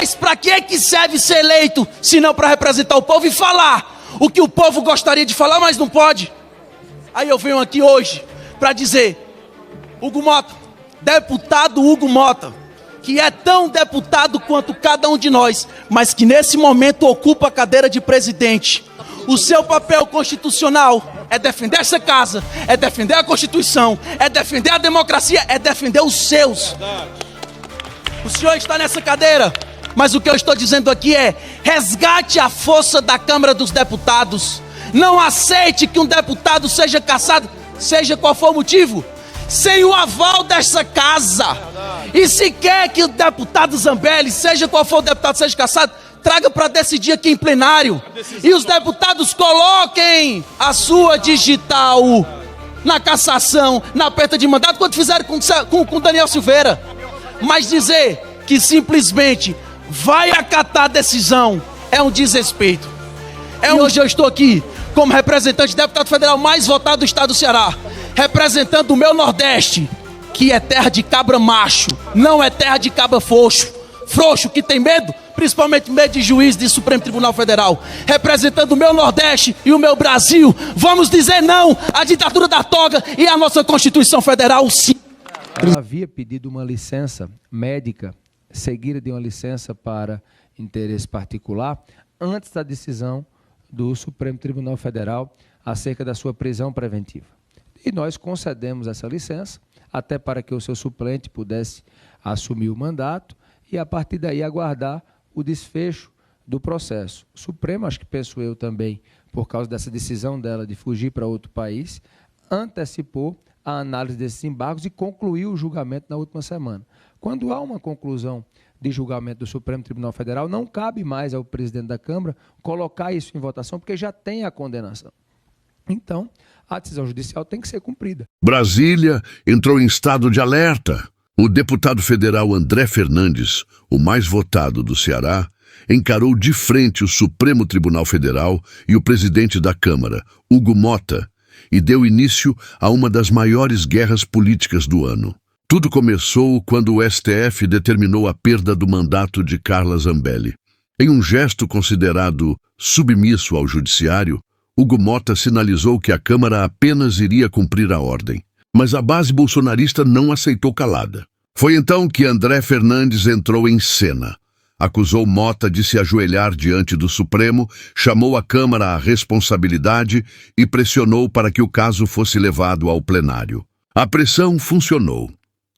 Mas para que é que serve ser eleito, se não para representar o povo e falar o que o povo gostaria de falar, mas não pode? Aí eu venho aqui hoje para dizer, Hugo Mota, deputado Hugo Mota, que é tão deputado quanto cada um de nós, mas que nesse momento ocupa a cadeira de presidente. O seu papel constitucional é defender essa casa, é defender a Constituição, é defender a democracia, é defender os seus. O senhor está nessa cadeira, mas o que eu estou dizendo aqui é: resgate a força da Câmara dos Deputados. Não aceite que um deputado seja cassado, seja qual for o motivo, sem o aval dessa casa. E se quer que o deputado Zambelli, seja qual for o deputado, seja cassado, traga para decidir aqui em plenário. E os deputados coloquem a sua digital na cassação, na perda de mandato, quando fizeram com Daniel Silveira. Mas dizer que simplesmente vai acatar a decisão é um desrespeito. Hoje eu estou aqui como representante, deputado federal mais votado do estado do Ceará, representando o meu Nordeste, que é terra de cabra macho, não é terra de cabra frouxo, que tem medo, principalmente medo de juiz do Supremo Tribunal Federal. Representando o meu Nordeste e o meu Brasil, vamos dizer não à ditadura da toga e à nossa Constituição Federal, sim. Ela havia pedido uma licença médica, seguida de uma licença para interesse particular, antes da decisão do Supremo Tribunal Federal acerca da sua prisão preventiva. E nós concedemos essa licença, até para que o seu suplente pudesse assumir o mandato e, a partir daí, aguardar o desfecho do processo. O Supremo, acho que penso eu também, por causa dessa decisão dela de fugir para outro país, antecipou a análise desses embargos e concluiu o julgamento na última semana. Quando há uma conclusão de julgamento do Supremo Tribunal Federal, não cabe mais ao presidente da Câmara colocar isso em votação, porque já tem a condenação. Então, a decisão judicial tem que ser cumprida. Brasília entrou em estado de alerta. O deputado federal André Fernandes, o mais votado do Ceará, encarou de frente o Supremo Tribunal Federal e o presidente da Câmara, Hugo Mota, e deu início a uma das maiores guerras políticas do ano. Tudo começou quando o STF determinou a perda do mandato de Carla Zambelli. Em um gesto considerado submisso ao judiciário, Hugo Mota sinalizou que a Câmara apenas iria cumprir a ordem. Mas a base bolsonarista não aceitou calada. Foi então que André Fernandes entrou em cena. Acusou Mota de se ajoelhar diante do Supremo, chamou a Câmara à responsabilidade e pressionou para que o caso fosse levado ao plenário. A pressão funcionou.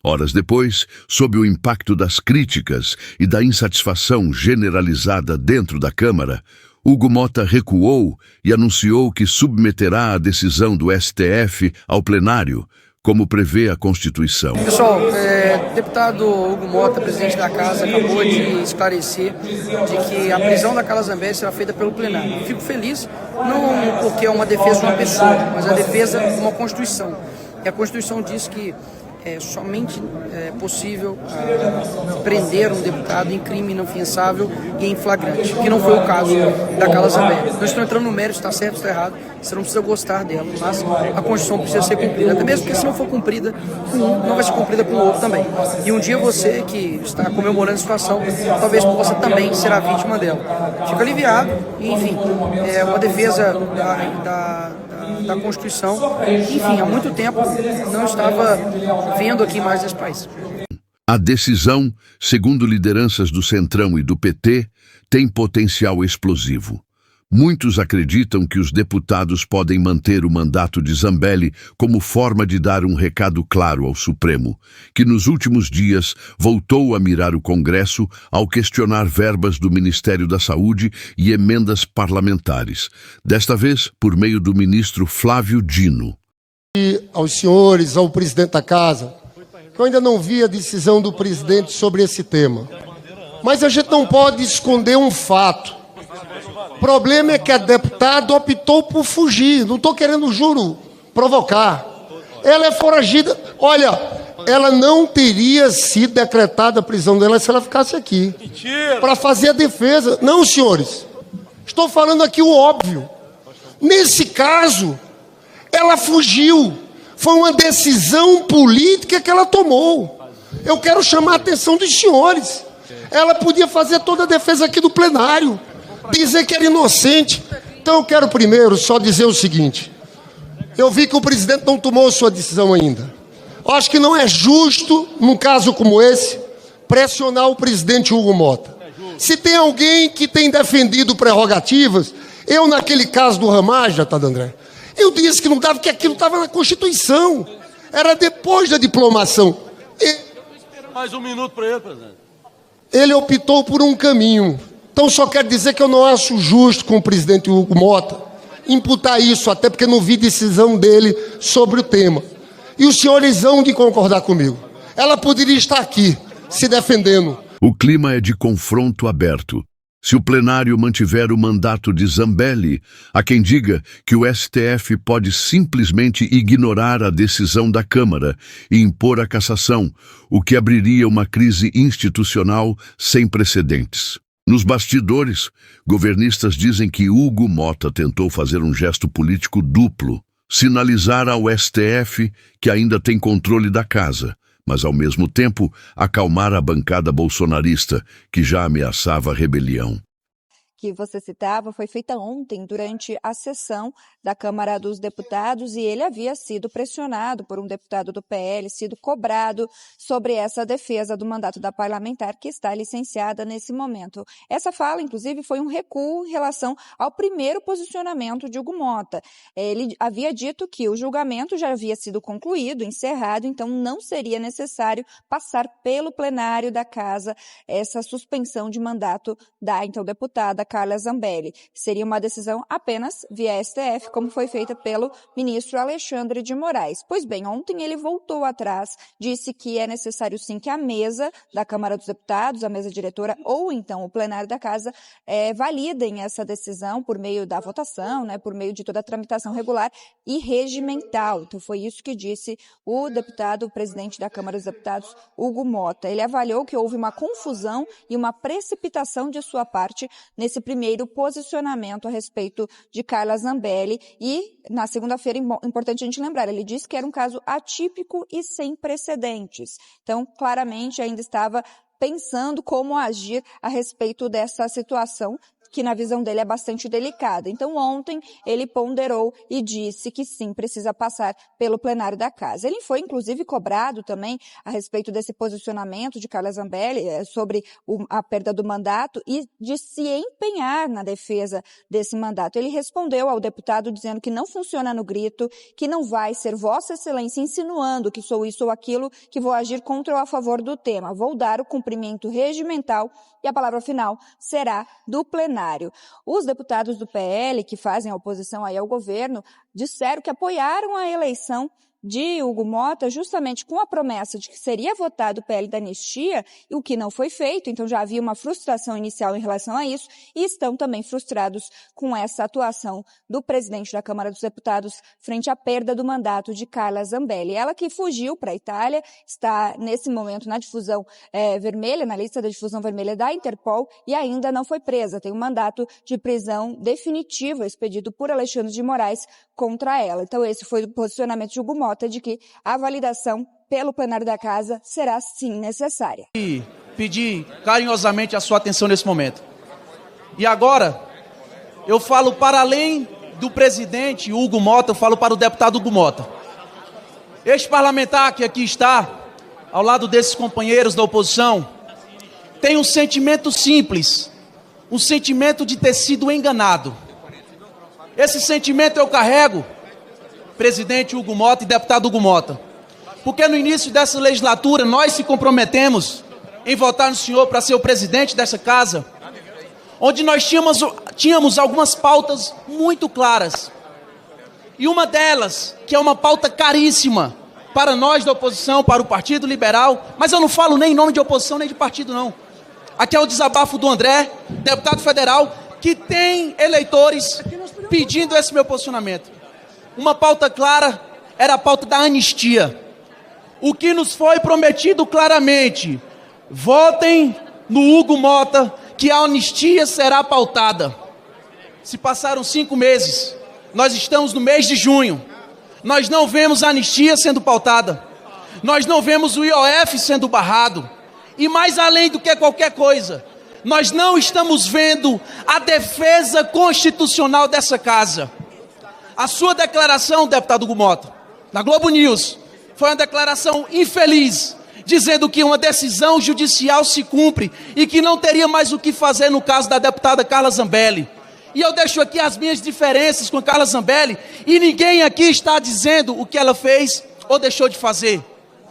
Horas depois, sob o impacto das críticas e da insatisfação generalizada dentro da Câmara, Hugo Mota recuou e anunciou que submeterá a decisão do STF ao plenário, como prevê a Constituição. Pessoal, deputado Hugo Mota, presidente da Casa, acabou de esclarecer de que a prisão da Carla Zambelli será feita pelo plenário. Fico feliz, não porque é uma defesa de uma pessoa, mas a defesa de uma Constituição. E a Constituição diz que somente é possível prender um deputado em crime inafiançável e em flagrante, que não foi o caso da Carla Zambelli. Nós estamos entrando no mérito, está certo, está errado, você não precisa gostar dela, mas a Constituição precisa ser cumprida, até mesmo porque se não for cumprida com um, não vai ser cumprida com o outro também. E um dia você que está comemorando a situação, talvez possa também ser a vítima dela. Fico aliviado, e, enfim, é uma defesa da Constituição, enfim, há muito tempo não estava vendo aqui mais nesse país. A decisão, segundo lideranças do Centrão e do PT, tem potencial explosivo. Muitos acreditam que os deputados podem manter o mandato de Zambelli como forma de dar um recado claro ao Supremo, que nos últimos dias voltou a mirar o Congresso ao questionar verbas do Ministério da Saúde e emendas parlamentares, desta vez por meio do ministro Flávio Dino. E aos senhores, ao presidente da Casa, eu ainda não vi a decisão do presidente sobre esse tema. Mas a gente não pode esconder um fato. O problema é que a deputada optou por fugir. Não estou querendo, juro, provocar. Ela é foragida. Olha, ela não teria sido decretada a prisão dela se ela ficasse aqui. Para fazer a defesa. Não, senhores. Estou falando aqui o óbvio. Nesse caso, ela fugiu. Foi uma decisão política que ela tomou. Eu quero chamar a atenção dos senhores. Ela podia fazer toda a defesa aqui do plenário, dizer que era inocente. Então eu quero primeiro só dizer o seguinte: eu vi que o presidente não tomou sua decisão ainda. Eu acho que não é justo, num caso como esse, pressionar o presidente Hugo Mota. Se tem alguém que tem defendido prerrogativas, eu naquele caso do Ramagem, tá, André? Eu disse que não dava, que aquilo estava na Constituição. Era depois da diplomação. Mais um minuto para ele, presidente. Ele optou por um caminho. Então só quero dizer que eu não acho justo com o presidente Hugo Mota imputar isso, até porque não vi decisão dele sobre o tema. E os senhores hão de concordar comigo. Ela poderia estar aqui, se defendendo. O clima é de confronto aberto. Se o plenário mantiver o mandato de Zambelli, há quem diga que o STF pode simplesmente ignorar a decisão da Câmara e impor a cassação, o que abriria uma crise institucional sem precedentes. Nos bastidores, governistas dizem que Hugo Mota tentou fazer um gesto político duplo, sinalizar ao STF que ainda tem controle da casa, mas ao mesmo tempo acalmar a bancada bolsonarista, que já ameaçava rebelião. Que você citava foi feita ontem durante a sessão da Câmara dos Deputados e ele havia sido pressionado por um deputado do PL, sido cobrado sobre essa defesa do mandato da parlamentar que está licenciada nesse momento. Essa fala, inclusive, foi um recuo em relação ao primeiro posicionamento de Hugo Mota. Ele havia dito que o julgamento já havia sido concluído, encerrado, então não seria necessário passar pelo plenário da Casa essa suspensão de mandato da então deputada Carla Zambelli. Seria uma decisão apenas via STF, como foi feita pelo ministro Alexandre de Moraes. Pois bem, ontem ele voltou atrás, disse que é necessário sim que a mesa da Câmara dos Deputados, a mesa diretora ou então o plenário da Casa validem essa decisão por meio da votação, por meio de toda a tramitação regular e regimental. Então foi isso que disse o deputado, o presidente da Câmara dos Deputados, Hugo Mota. Ele avaliou que houve uma confusão e uma precipitação de sua parte nesse primeiro posicionamento a respeito de Carla Zambelli e, na segunda-feira, importante a gente lembrar, ele disse que era um caso atípico e sem precedentes. Então, claramente, ainda estava pensando como agir a respeito dessa situação, que na visão dele é bastante delicada. Então, ontem, ele ponderou e disse que sim, precisa passar pelo plenário da Casa. Ele foi, inclusive, cobrado também a respeito desse posicionamento de Carla Zambelli sobre a perda do mandato e de se empenhar na defesa desse mandato. Ele respondeu ao deputado dizendo que não funciona no grito, que não vai ser Vossa Excelência insinuando que sou isso ou aquilo, que vou agir contra ou a favor do tema. Vou dar o cumprimento regimental e a palavra final será do plenário. Os deputados do PL, que fazem a oposição aí ao governo, disseram que apoiaram a eleição de Hugo Mota justamente com a promessa de que seria votado o PL da anistia, o que não foi feito, então já havia uma frustração inicial em relação a isso e estão também frustrados com essa atuação do presidente da Câmara dos Deputados frente à perda do mandato de Carla Zambelli. Ela que fugiu para a Itália, está nesse momento na difusão vermelha, na lista da difusão vermelha da Interpol e ainda não foi presa. Tem um mandato de prisão definitivo expedido por Alexandre de Moraes contra ela. Então esse foi o posicionamento de Hugo Mota, de que a validação pelo plenário da Casa será sim necessária. E pedir carinhosamente a sua atenção nesse momento. E agora, eu falo para além do presidente Hugo Mota, eu falo para o deputado Hugo Mota. Este parlamentar que aqui está, ao lado desses companheiros da oposição, tem um sentimento simples, um sentimento de ter sido enganado. Esse sentimento eu carrego, presidente Hugo Mota e deputado Hugo Mota, porque no início dessa legislatura nós se comprometemos em votar no senhor para ser o presidente dessa casa, onde nós tínhamos algumas pautas muito claras. E uma delas, que é uma pauta caríssima para nós da oposição, para o Partido Liberal, mas eu não falo nem em nome de oposição nem de partido não. Aqui é o desabafo do André, deputado federal, que tem eleitores pedindo esse meu posicionamento. Uma pauta clara era a pauta da anistia. O que nos foi prometido claramente: votem no Hugo Mota, que a anistia será pautada. Se passaram 5 meses, nós estamos no mês de junho, nós não vemos a anistia sendo pautada, nós não vemos o IOF sendo barrado, E mais além do que qualquer coisa, nós não estamos vendo a defesa constitucional dessa casa. A sua declaração, deputado Hugo Mota, na Globo News, foi uma declaração infeliz, dizendo que uma decisão judicial se cumpre e que não teria mais o que fazer no caso da deputada Carla Zambelli. E eu deixo aqui as minhas diferenças com a Carla Zambelli, e ninguém aqui está dizendo o que ela fez ou deixou de fazer.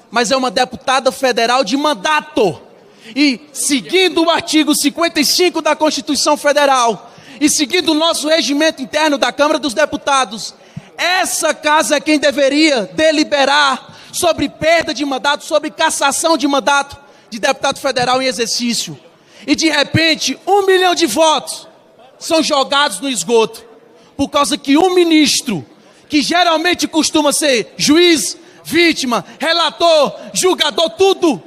Mas é uma deputada federal de mandato. E seguindo o artigo 55 da Constituição Federal e seguindo o nosso regimento interno da Câmara dos Deputados, essa casa é quem deveria deliberar sobre perda de mandato, sobre cassação de mandato de deputado federal em exercício. E de repente, 1 milhão de votos são jogados no esgoto, por causa que um ministro, que geralmente costuma ser juiz, vítima, relator, julgador, tudo,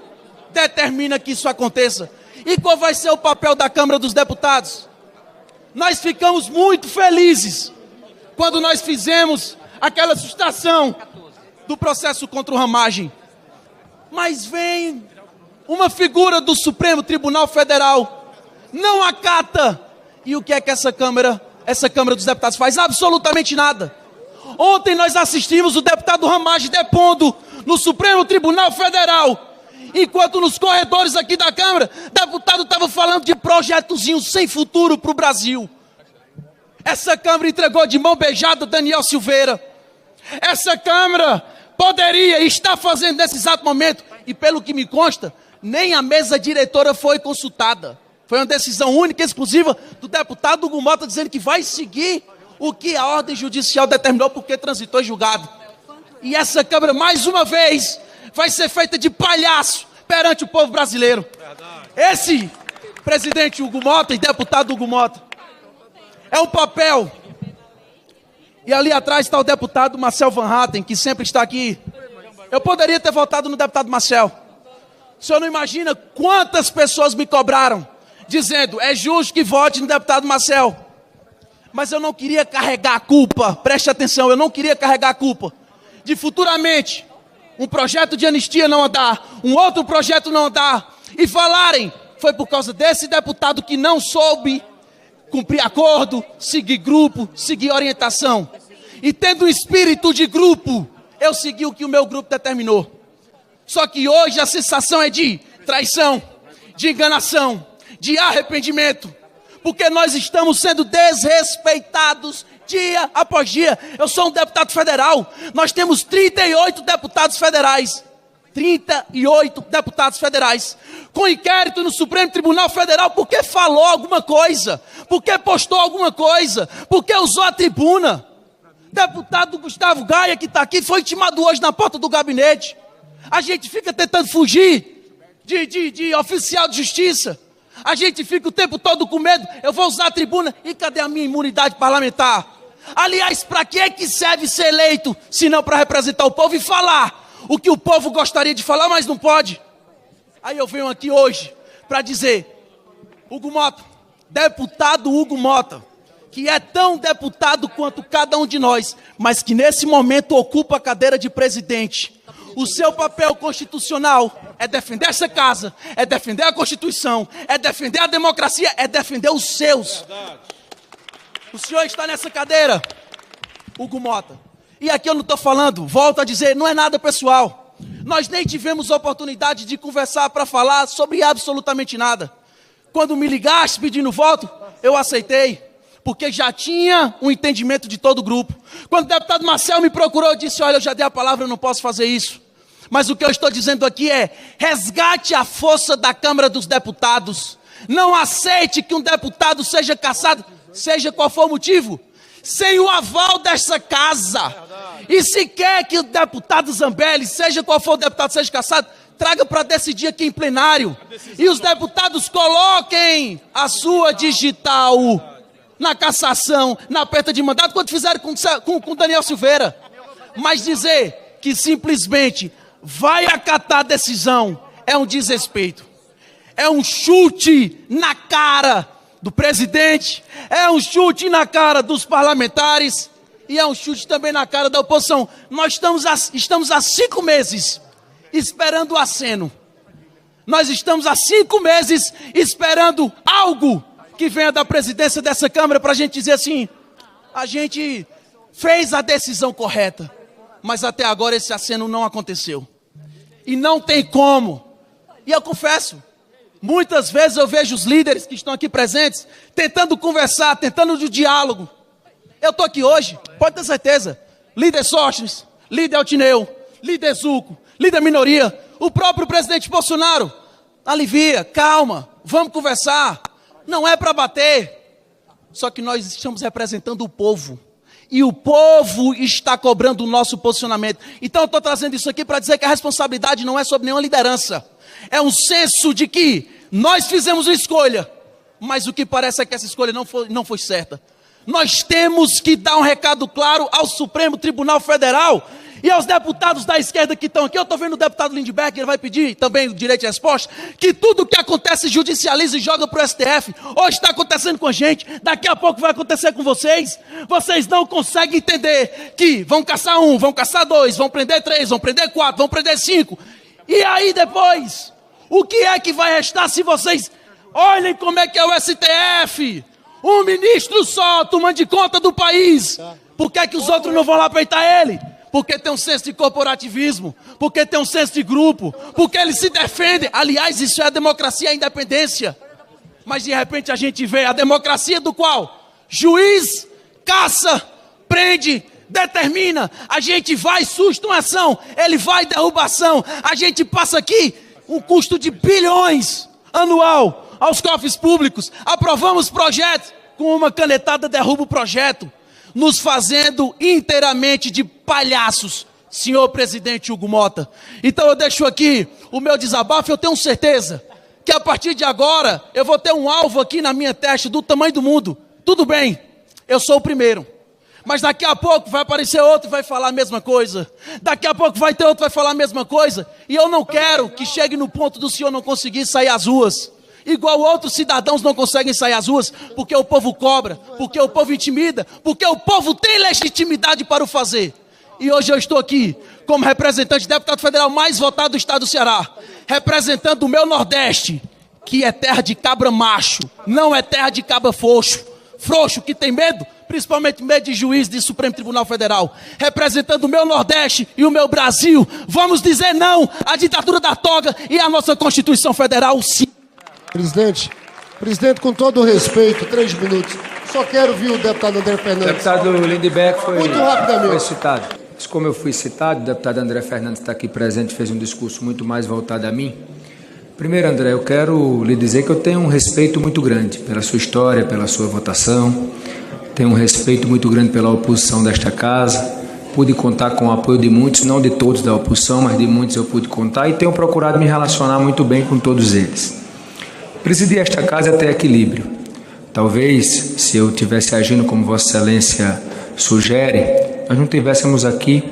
determina que isso aconteça. E qual vai ser o papel da Câmara dos Deputados? Nós ficamos muito felizes quando nós fizemos aquela sustação do processo contra o Ramagem. Mas vem uma figura do Supremo Tribunal Federal, não acata. E o que é que essa Câmara dos Deputados faz? Absolutamente nada. Ontem nós assistimos o deputado Ramagem depondo no Supremo Tribunal Federal, enquanto nos corredores aqui da Câmara, o deputado estava falando de projetozinho sem futuro para o Brasil. Essa Câmara entregou de mão beijada Daniel Silveira. Essa Câmara poderia e está fazendo nesse exato momento, e pelo que me consta, nem a mesa diretora foi consultada. Foi uma decisão única e exclusiva do deputado Hugo Mota, dizendo que vai seguir o que a ordem judicial determinou, porque transitou em julgado. E essa Câmara, mais uma vez, vai ser feita de palhaço perante o povo brasileiro. Esse presidente Hugo Mota e deputado Hugo Mota é um papel. E ali atrás está o deputado Marcel Van Hatten, que sempre está aqui. Eu poderia ter votado no deputado Marcel. O senhor não imagina quantas pessoas me cobraram, dizendo, é justo que vote no deputado Marcel. Mas eu não queria carregar a culpa, preste atenção, eu não queria carregar a culpa de futuramente um projeto de anistia não andar, um outro projeto não andar, e falarem, foi por causa desse deputado que não soube cumprir acordo, seguir grupo, seguir orientação. E tendo um espírito de grupo, eu segui o que o meu grupo determinou. Só que hoje a sensação é de traição, de enganação, de arrependimento, porque nós estamos sendo desrespeitados dia após dia. Eu sou um deputado federal, nós temos 38 deputados federais, 38 deputados federais, com inquérito no Supremo Tribunal Federal, porque falou alguma coisa, porque postou alguma coisa, porque usou a tribuna. Deputado Gustavo Gaia, que está aqui, foi intimado hoje na porta do gabinete. A gente fica tentando fugir de oficial de justiça. A gente fica o tempo todo com medo, eu vou usar a tribuna, e cadê a minha imunidade parlamentar? Aliás, para que serve ser eleito, se não para representar o povo e falar o que o povo gostaria de falar, mas não pode? Aí eu venho aqui hoje para dizer, Hugo Mota, deputado Hugo Mota, que é tão deputado quanto cada um de nós, mas que nesse momento ocupa a cadeira de presidente. O seu papel constitucional é defender essa casa, é defender a Constituição, é defender a democracia, é defender os seus. O senhor está nessa cadeira, Hugo Mota. E aqui eu não estou falando, volto a dizer, não é nada pessoal. Nós nem tivemos oportunidade de conversar para falar sobre absolutamente nada. Quando me ligaste pedindo voto, eu aceitei, porque já tinha um entendimento de todo o grupo. Quando o deputado Marcel me procurou, eu disse, olha, eu já dei a palavra, eu não posso fazer isso. Mas o que eu estou dizendo aqui é, resgate a força da Câmara dos Deputados. Não aceite que um deputado seja cassado, seja qual for o motivo, sem o aval dessa casa. E se quer que o deputado Zambelli, seja qual for o deputado, seja cassado, traga para decidir aqui em plenário. E os deputados coloquem a sua digital na cassação, na perda de mandato, quando fizeram com Daniel Silveira. Mas dizer que simplesmente vai acatar a decisão é um desrespeito. É um chute na cara do presidente, é um chute na cara dos parlamentares e é um chute também na cara da oposição. Nós estamos há 5 meses esperando o aceno. Nós estamos há 5 meses esperando algo que venha da presidência dessa Câmara para a gente dizer assim, a gente fez a decisão correta, mas até agora esse aceno não aconteceu. E não tem como. E eu confesso, muitas vezes eu vejo os líderes que estão aqui presentes tentando conversar, tentando de diálogo. Eu estou aqui hoje, pode ter certeza, líder Sóstenes, líder Altineu, líder Zuco, líder minoria, o próprio presidente Bolsonaro, alivia, calma, vamos conversar, não é para bater, só que nós estamos representando o povo, e o povo está cobrando o nosso posicionamento. Então eu estou trazendo isso aqui para dizer que a responsabilidade não é sobre nenhuma liderança, é um senso de que nós fizemos uma escolha, mas o que parece é que essa escolha não foi certa. Nós temos que dar um recado claro ao Supremo Tribunal Federal e aos deputados da esquerda que estão aqui. Eu estou vendo o deputado Lindbergh, ele vai pedir também o direito de resposta, que tudo que acontece judicializa e joga para o STF. Hoje está acontecendo com a gente, daqui a pouco vai acontecer com vocês. Vocês não conseguem entender que vão caçar 1, vão caçar 2, vão prender 3, vão prender 4, vão prender 5. E aí depois, o que é que vai restar se vocês olhem como é que é o STF? Um ministro só tomando de conta do país. Por que é que os outros não vão lá peitar ele? Porque tem um senso de corporativismo, porque tem um senso de grupo, porque eles se defendem. Aliás, isso é a democracia, a independência. Mas de repente a gente vê a democracia do qual? Juiz caça, prende, determina. A gente vai, susta uma ação, ele vai, derruba ação. A gente passa aqui um custo de bilhões anual aos cofres públicos, aprovamos projetos, com uma canetada derruba o projeto, nos fazendo inteiramente de palhaços, senhor presidente Hugo Mota. Então eu deixo aqui o meu desabafo, eu tenho certeza que a partir de agora eu vou ter um alvo aqui na minha testa do tamanho do mundo. Tudo bem, eu sou o primeiro, mas daqui a pouco vai aparecer outro e vai falar a mesma coisa, daqui a pouco vai ter outro e vai falar a mesma coisa, e eu não quero que chegue no ponto do senhor não conseguir sair às ruas, igual outros cidadãos não conseguem sair às ruas, porque o povo cobra, porque o povo intimida, porque o povo tem legitimidade para o fazer. E hoje eu estou aqui como representante, deputado federal mais votado do estado do Ceará, representando o meu Nordeste, que é terra de cabra macho, não é terra de cabra frouxo que tem medo, principalmente medo de juiz do Supremo Tribunal Federal, representando o meu Nordeste e o meu Brasil. Vamos dizer não à ditadura da toga e à nossa Constituição Federal, sim. Presidente, com todo o respeito, 3 minutos. Só quero ouvir o deputado André Fernandes. O deputado Lindbergh Muito rapidamente. foi citado. Mas como eu fui citado, o deputado André Fernandes está aqui presente, fez um discurso muito mais voltado a mim. Primeiro, André, eu quero lhe dizer que eu tenho um respeito muito grande pela sua história, pela sua votação. Tenho um respeito muito grande pela oposição desta casa. Pude contar com o apoio de muitos, não de todos da oposição, mas de muitos eu pude contar. E tenho procurado me relacionar muito bem com todos eles. Presidir esta casa é ter equilíbrio. Talvez, se eu estivesse agindo como Vossa Excelência sugere, nós não tivéssemos aqui,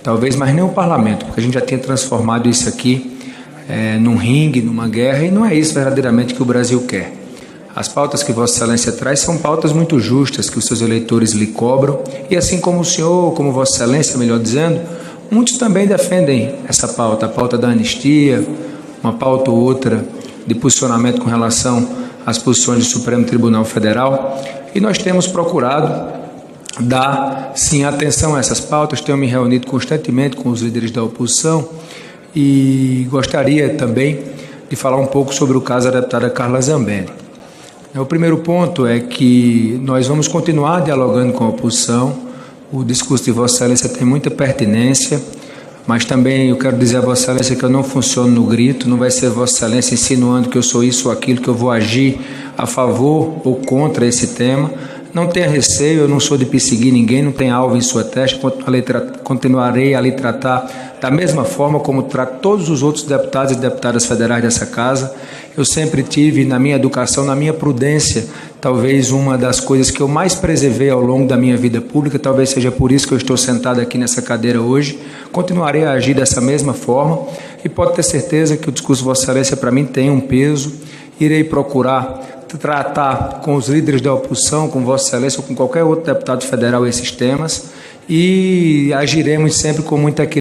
talvez mais nem o parlamento, porque a gente já tinha transformado isso aqui num ringue, numa guerra, e não é isso verdadeiramente que o Brasil quer. As pautas que Vossa Excelência traz são pautas muito justas, que os seus eleitores lhe cobram, e assim como o senhor, como Vossa Excelência, melhor dizendo, muitos também defendem essa pauta, a pauta da anistia, uma pauta ou outra de posicionamento com relação às posições do Supremo Tribunal Federal, e nós temos procurado dar, sim, atenção a essas pautas. Tenho me reunido constantemente com os líderes da oposição e gostaria também de falar um pouco sobre o caso da deputada Carla Zambelli. O primeiro ponto é que nós vamos continuar dialogando com a oposição. O discurso de Vossa Excelência tem muita pertinência, mas também eu quero dizer a Vossa Excelência que eu não funciono no grito, não vai ser Vossa Excelência insinuando que eu sou isso ou aquilo, que eu vou agir a favor ou contra esse tema. Não tenha receio, eu não sou de perseguir ninguém, não tem alvo em sua testa, continuarei a lhe tratar da mesma forma como trato todos os outros deputados e deputadas federais dessa casa. Eu sempre tive na minha educação, na minha prudência, talvez uma das coisas que eu mais preservei ao longo da minha vida pública, talvez seja por isso que eu estou sentado aqui nessa cadeira hoje. Continuarei a agir dessa mesma forma e pode ter certeza que o discurso de Vossa Excelência para mim tem um peso. Irei procurar tratar com os líderes da oposição, com Vossa Excelência ou com qualquer outro deputado federal esses temas, e agiremos sempre com muita equilíbrio.